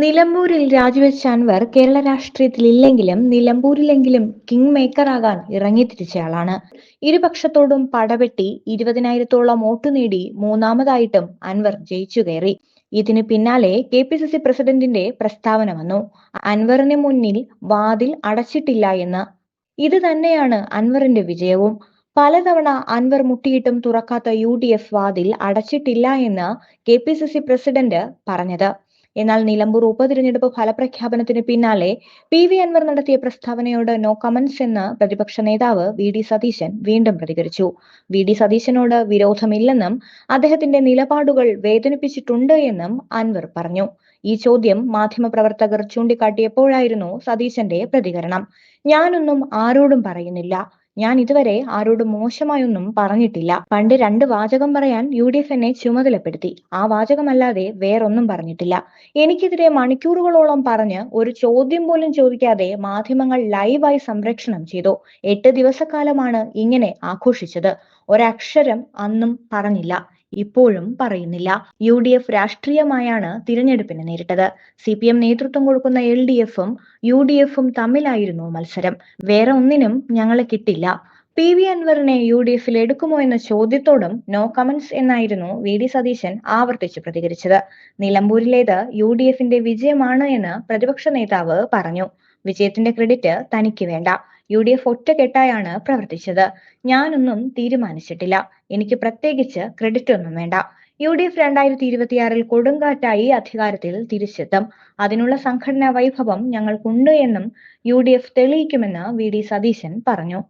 നിലമ്പൂരിൽ രാജിവെച്ച അൻവർ കേരള രാഷ്ട്രീയത്തിൽ ഇല്ലെങ്കിലും നിലമ്പൂരിലെങ്കിലും കിങ് മേക്കറാകാൻ ഇറങ്ങിത്തിരിച്ചയാളാണ്. ഇരുപക്ഷത്തോടും പടവെട്ടി 20,000-ഓളം വോട്ട് നേടി മൂന്നാമതായിട്ടും അൻവർ ജയിച്ചു കയറി. ഇതിന് പിന്നാലെ KPCC പ്രസിഡന്റിന്റെ പ്രസ്താവന വന്നു. അൻവറിന് മുന്നിൽ വാതിൽ അടച്ചിട്ടില്ല എന്ന്. ഇത് തന്നെയാണ് അൻവറിന്റെ വിജയവും. പലതവണ അൻവർ മുട്ടിയിട്ടും തുറക്കാത്ത UDF വാതിൽ അടച്ചിട്ടില്ല എന്ന് KPCC പ്രസിഡന്റ് പറഞ്ഞത്. എന്നാൽ നിലമ്പൂർ ഉപതിരഞ്ഞെടുപ്പ് ഫലപ്രഖ്യാപനത്തിന് പിന്നാലെ PV അൻവർ നടത്തിയ പ്രസ്താവനയോട് നോ കമന്റ്സ് എന്ന് പ്രതിപക്ഷ നേതാവ് VD സതീശൻ വീണ്ടും പ്രതികരിച്ചു. VD സതീശനോട് വിരോധമില്ലെന്നും അദ്ദേഹത്തിന്റെ നിലപാടുകൾ വേദനിപ്പിച്ചിട്ടുണ്ട് എന്നും അൻവർ പറഞ്ഞു. ഈ ചോദ്യം മാധ്യമപ്രവർത്തകർ ചൂണ്ടിക്കാട്ടിയപ്പോഴായിരുന്നു സതീശന്റെ പ്രതികരണം. ഞാനൊന്നും ആരോടും പറയുന്നില്ല. ഞാൻ ഇതുവരെ ആരോടും മോശമായൊന്നും പറഞ്ഞിട്ടില്ല. പണ്ട് 2 വാചകം പറയാൻ UDF എന്നെ ചുമതലപ്പെടുത്തി. ആ വാചകമല്ലാതെ വേറൊന്നും പറഞ്ഞിട്ടില്ല. എനിക്കെതിരെ മണിക്കൂറുകളോളം പറഞ്ഞ് ഒരു ചോദ്യം പോലും ചോദിക്കാതെ മാധ്യമങ്ങൾ ലൈവായി സംപ്രേഷണം ചെയ്തു. 8 ദിവസക്കാലമാണ് ഇങ്ങനെ ആഘോഷിച്ചത്. ഒരക്ഷരം അന്നും പറഞ്ഞില്ല, ഇപ്പോഴും പറയുന്നില്ല. UDF രാഷ്ട്രീയമായാണ് തിരഞ്ഞെടുപ്പിനെ നേരിട്ടത്. CPM നേതൃത്വം കൊടുക്കുന്ന LDF-ഉം UDF-ഉം തമ്മിലായിരുന്നു മത്സരം. വേറെ ഒന്നിനും ഞങ്ങളെ കിട്ടില്ല. PV അൻവറിനെ UDF-ൽ എടുക്കുമോ എന്ന ചോദ്യത്തോടും നോ കമന്റ്സ് എന്നായിരുന്നു VD സതീശൻ ആവർത്തിച്ച് പ്രതികരിച്ചത്. നിലമ്പൂരിലേത് UDF-ന്റെ വിജയമാണ് എന്ന് പ്രതിപക്ഷ നേതാവ് പറഞ്ഞു. വിജയത്തിന്റെ ക്രെഡിറ്റ് തനിക്ക് വേണ്ട. UDF ഒറ്റക്കെട്ടായാണ് പ്രവർത്തിച്ചത്. ഞാനൊന്നും തീരുമാനിച്ചിട്ടില്ല. എനിക്ക് പ്രത്യേകിച്ച് ക്രെഡിറ്റ് ഒന്നും വേണ്ട. UDF 2026-ൽ കൊടുങ്കാറ്റായി അധികാരത്തിൽ തിരിച്ചെത്തും. അതിനുള്ള സംഘടനാ വൈഭവം ഞങ്ങൾക്കുണ്ട് എന്നും UDF തെളിയിക്കുമെന്ന് VD സതീശൻ പറഞ്ഞു.